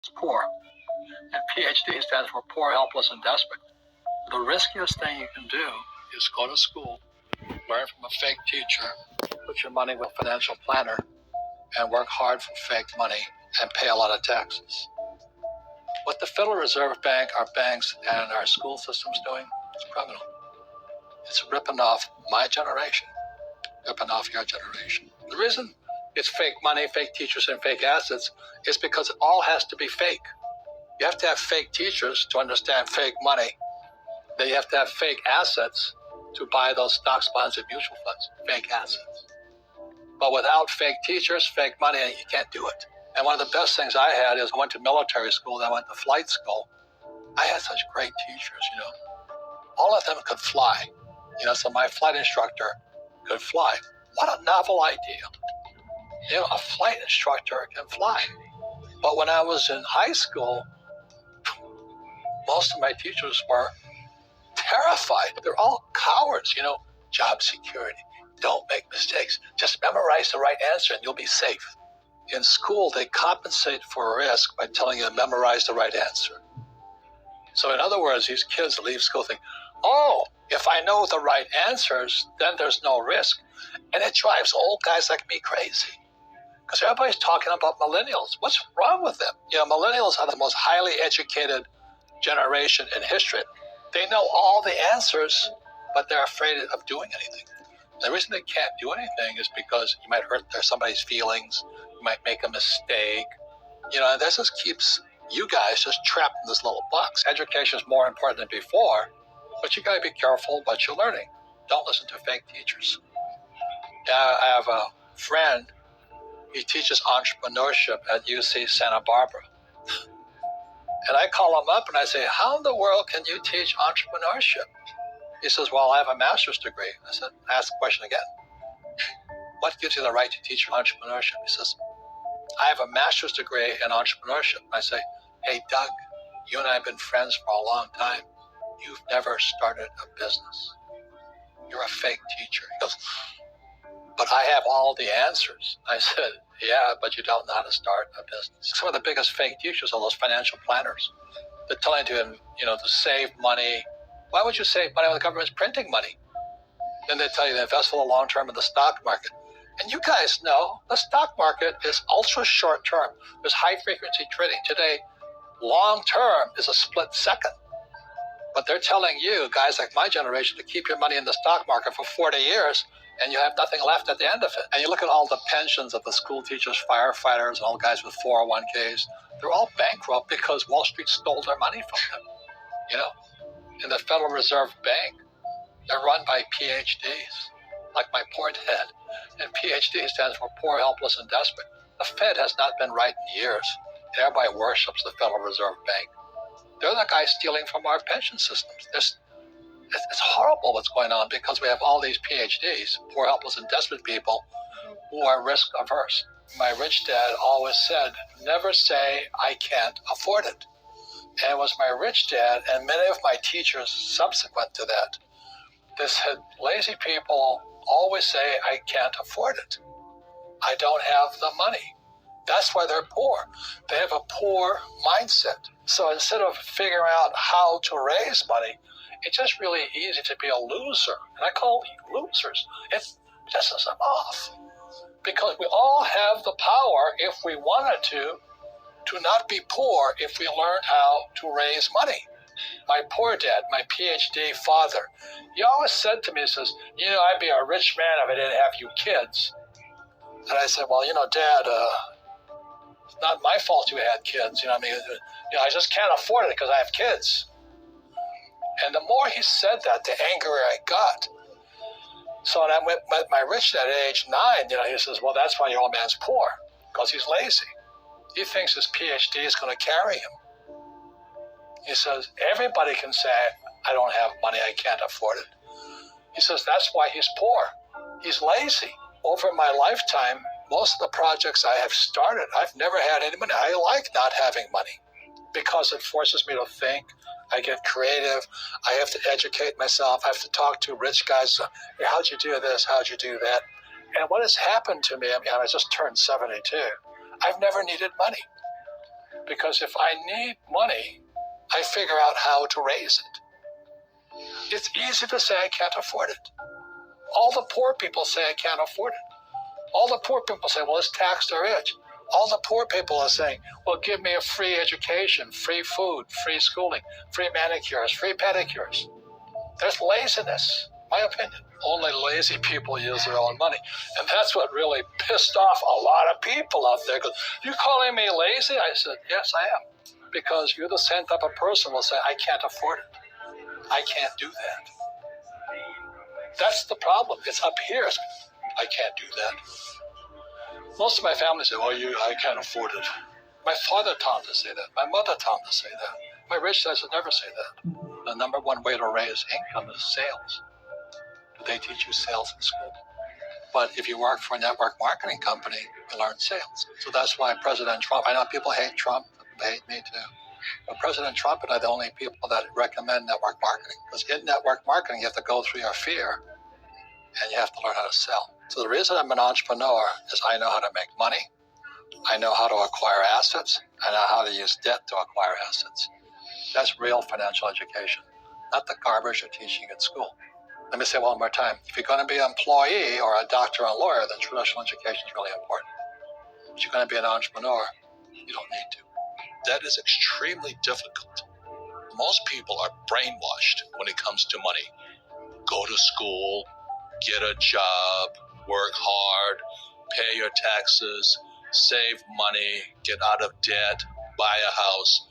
It's poor. And PhD stands for poor, helpless, and desperate. The riskiest thing you can do is go to school, learn from a fake teacher, put your money with a financial planner, and work hard for fake money and pay a lot of taxes. What the Federal Reserve Bank, our banks, and our school system's doing is criminal. It's ripping off my generation, ripping off your generation. The reason it's fake money, fake teachers, and fake assets is because it all has to be fake. You have to have fake teachers to understand fake money. Then you have to have fake assets to buy those stocks, bonds, and mutual funds, fake assets. But without fake teachers, fake money, you can't do it. And one of the best things I had is I went to military school, then I went to flight school. I had such great teachers, All of them could fly. So my flight instructor could fly. What a novel idea. A flight instructor can fly. But when I was in high school, most of my teachers were terrified. They're all cowards, job security. Don't make mistakes. Just memorize the right answer and you'll be safe. In school, they compensate for risk by telling you to memorize the right answer. So in other words, these kids leave school thinking, oh, if I know the right answers, then there's no risk. And it drives old guys like me crazy. Because everybody's talking about millennials. What's wrong with them? Millennials are the most highly educated generation in history. They know all the answers, but they're afraid of doing anything. The reason they can't do anything is because you might hurt somebody's feelings. You might make a mistake. And this just keeps you guys just trapped in this little box. Education is more important than before, but you got to be careful what you're learning. Don't listen to fake teachers. I have a friend. He teaches entrepreneurship at UC Santa Barbara. And I call him up and I say, how in the world can you teach entrepreneurship? He says, well, I have a master's degree. I said, ask the question again. What gives you the right to teach entrepreneurship? He says, I have a master's degree in entrepreneurship. I say, hey, Doug, you and I have been friends for a long time. You've never started a business. You're a fake teacher. He goes, but I have all the answers. I said, yeah, but you don't know how to start a business. Some of the biggest fake teachers are those financial planners. They're telling you, to save money. Why would you save money when the government's printing money? Then they tell you to invest for the long term in the stock market. And you guys know the stock market is ultra short term. There's high frequency trading. Today, long term is a split second. But they're telling you, guys like my generation, to keep your money in the stock market for 40 years and you have nothing left at the end of it. And you look at all the pensions of the school teachers, firefighters, and all the guys with 401ks, they're all bankrupt because Wall Street stole their money from them. In the Federal Reserve Bank, they're run by PhDs, like my poor dad. And PhD stands for poor, helpless, and desperate. The Fed has not been right in years. And everybody worships the Federal Reserve Bank. They're the guys stealing from our pension systems. It's horrible what's going on because we have all these PhDs, poor, helpless, and desperate people who are risk averse. My rich dad always said, never say, I can't afford it. And it was my rich dad and many of my teachers subsequent to that. They said, lazy people always say, I can't afford it. I don't have the money. That's why they're poor. They have a poor mindset. So instead of figuring out how to raise money, it's just really easy to be a loser. And I call losers. It pisses them off. Because we all have the power, if we wanted to not be poor if we learned how to raise money. My poor dad, my PhD father, he always said to me, he says, I'd be a rich man if I didn't have you kids. And I said, well, Dad, it's not my fault you had kids. I just can't afford it because I have kids. And the more he said that, the angrier I got. So when I met my rich dad at age 9, he says, well, that's why your old man's poor, because he's lazy. He thinks his PhD is going to carry him. He says, everybody can say, I don't have money, I can't afford it. He says, that's why he's poor. He's lazy. Over my lifetime, most of the projects I have started, I've never had any money. I like not having money because it forces me to think. I get creative. I have to educate myself. I have to talk to rich guys. Hey, how'd you do this? How'd you do that? And what has happened to me, I just turned 72. I've never needed money Because if I need money, I figure out how to raise it. It's easy to say I can't afford it. All the poor people say I can't afford it. All the poor people say, well, let's tax the rich. All the poor people are saying, well, give me a free education, free food, free schooling, free manicures, free pedicures. There's laziness, my opinion. Only lazy people use their own money. And that's what really pissed off a lot of people out there. You calling me lazy? I said, yes, I am. Because you're the same type of person who will say, I can't afford it. I can't do that. That's the problem. It's up here. I can't do that. Most of my family say, well, I can't afford it. My father taught me to say that. My mother taught me to say that. My rich dads would never say that. The number one way to raise income is sales. Do they teach you sales in school? But if you work for a network marketing company, you learn sales. So that's why President Trump, I know people hate Trump, they hate me too. But President Trump and I are the only people that recommend network marketing. Because in network marketing, you have to go through your fear and you have to learn how to sell. So the reason I'm an entrepreneur is I know how to make money. I know how to acquire assets. I know how to use debt to acquire assets. That's real financial education, not the garbage they're teaching in school. Let me say one more time. If you're going to be an employee or a doctor or a lawyer, then traditional education is really important. If you're going to be an entrepreneur, you don't need to. That is extremely difficult. Most people are brainwashed when it comes to money. Go to school, get a job, work hard, pay your taxes, save money, get out of debt, buy a house,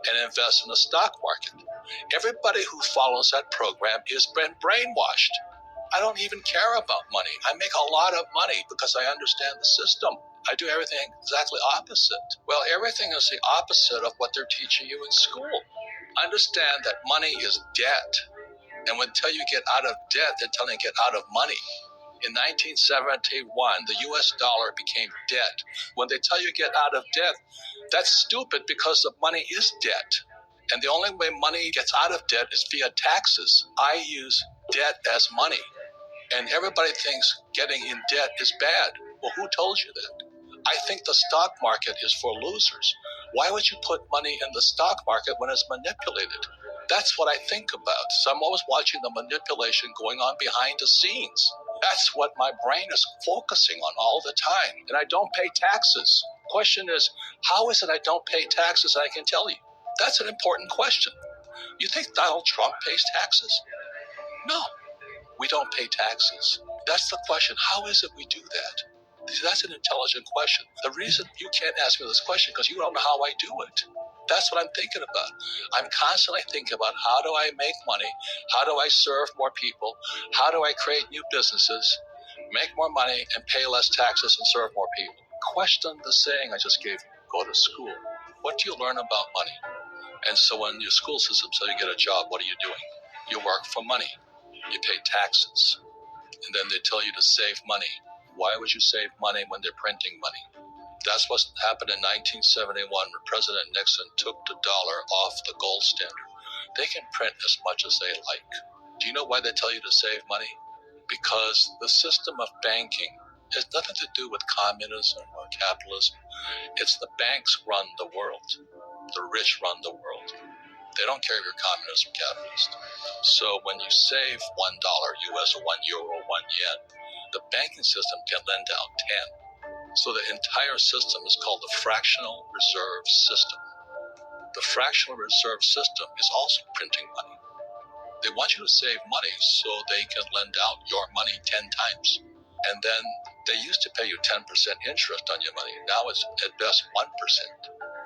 and invest in the stock market. Everybody who follows that program has been brainwashed. I don't even care about money. I make a lot of money because I understand the system. I do everything exactly opposite. Well, everything is the opposite of what they're teaching you in school. Understand that money is debt. And until you get out of debt, they're telling you to get out of money. In 1971, the US dollar became debt. When they tell you to get out of debt, that's stupid because the money is debt. And the only way money gets out of debt is via taxes. I use debt as money. And everybody thinks getting in debt is bad. Well, who told you that? I think the stock market is for losers. Why would you put money in the stock market when it's manipulated? That's what I think about. So I'm always watching the manipulation going on behind the scenes. That's what my brain is focusing on all the time. And I don't pay taxes. Question is, how is it I don't pay taxes? I can tell you. That's an important question. You think Donald Trump pays taxes? No, we don't pay taxes. That's the question. How is it we do that? That's an intelligent question. The reason you can't ask me this question because you don't know how I do it. That's what I'm thinking about. I'm constantly thinking about how do I make money? How do I serve more people? How do I create new businesses, make more money, and pay less taxes and serve more people? Question the saying I just gave you. Go to school. What do you learn about money? And so when your school system says you get a job, what are you doing? You work for money. You pay taxes. And then they tell you to save money. Why would you save money when they're printing money? That's what happened in 1971 when President Nixon took the dollar off the gold standard. They can print as much as they like. Do you know why they tell you to save money? Because the system of banking has nothing to do with communism or capitalism. It's the banks run the world. The rich run the world. They don't care if you're communist or capitalist. So when you save $1 US or €1 or €1, the banking system can lend out 10. So the entire system is called the fractional reserve system. The fractional reserve system is also printing money. They want you to save money so they can lend out your money 10 times. And then they used to pay you 10% interest on your money. Now it's at best 1%.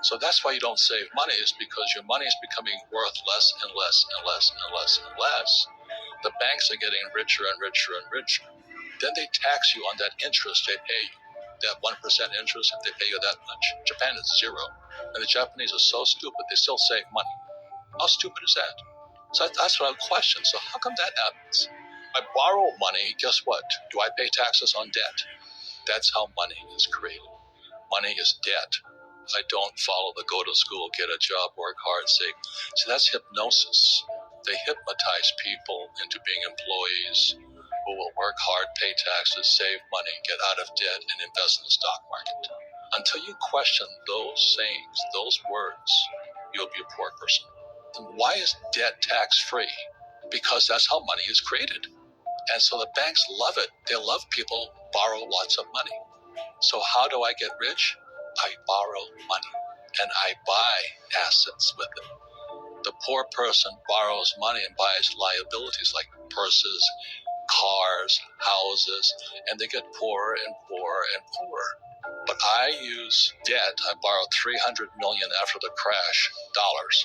So that's why you don't save money, is because your money is becoming worth less and less and less and less and less. The banks are getting richer and richer and richer. Then they tax you on that interest they pay you. That 1% interest, if they pay you that much. Japan is 0. And the Japanese are so stupid, they still save money. How stupid is that? So that's what I question. So how come that happens? I borrow money, guess what? Do I pay taxes on debt? That's how money is created. Money is debt. I don't follow the go to school, get a job, work hard, save. So that's hypnosis. They hypnotize people into being employees who will work hard, pay taxes, save money, get out of debt, and invest in the stock market. Until you question those sayings, those words, you'll be a poor person. And why is debt tax-free? Because that's how money is created. And so the banks love it. They love people borrow lots of money. So how do I get rich? I borrow money and I buy assets with it. The poor person borrows money and buys liabilities like purses, cars, houses, and they get poorer and poorer and poorer. But I use debt. I borrowed $300 million after the crash, dollars.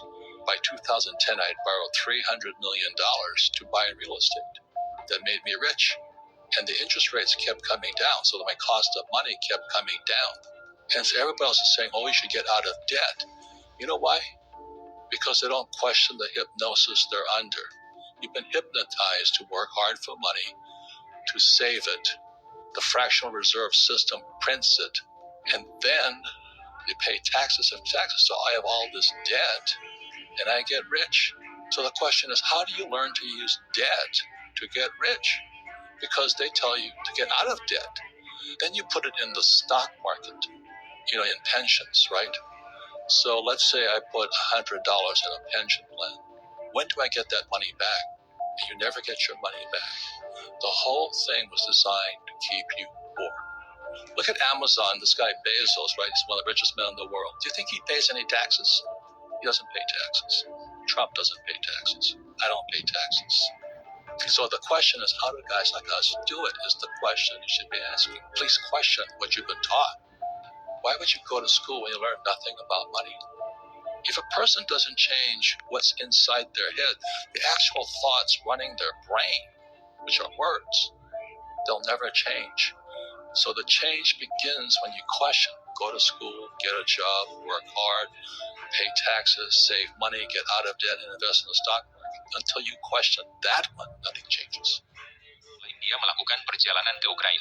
By 2010, I had borrowed $300 million to buy real estate. That made me rich. And the interest rates kept coming down, so that my cost of money kept coming down. And so everybody else is saying, oh, you should get out of debt. You know why? Because they don't question the hypnosis they're under. You've been hypnotized to work hard for money, to save it. The fractional reserve system prints it, and then you pay taxes and taxes. So I have all this debt, and I get rich. So the question is, how do you learn to use debt to get rich? Because they tell you to get out of debt. Then you put it in the stock market, in pensions, right? So let's say I put $100 in a pension plan. When do I get that money back? And you never get your money back. The whole thing was designed to keep you poor. Look at Amazon, this guy Bezos, right? He's one of the richest men in the world. Do you think he pays any taxes? He doesn't pay taxes. Trump doesn't pay taxes. I don't pay taxes. So the question is, how do guys like us do it is the question you should be asking. Please question what you've been taught. Why would you go to school when you learn nothing about money? If a person doesn't change what's inside their head, the actual thoughts running their brain, which are words, they'll never change. So the change begins when you question. Go to school, get a job, work hard, pay taxes, save money, get out of debt, and invest in the stock market. Until you question that one, nothing changes. Dia melakukan perjalanan ke Ukraina.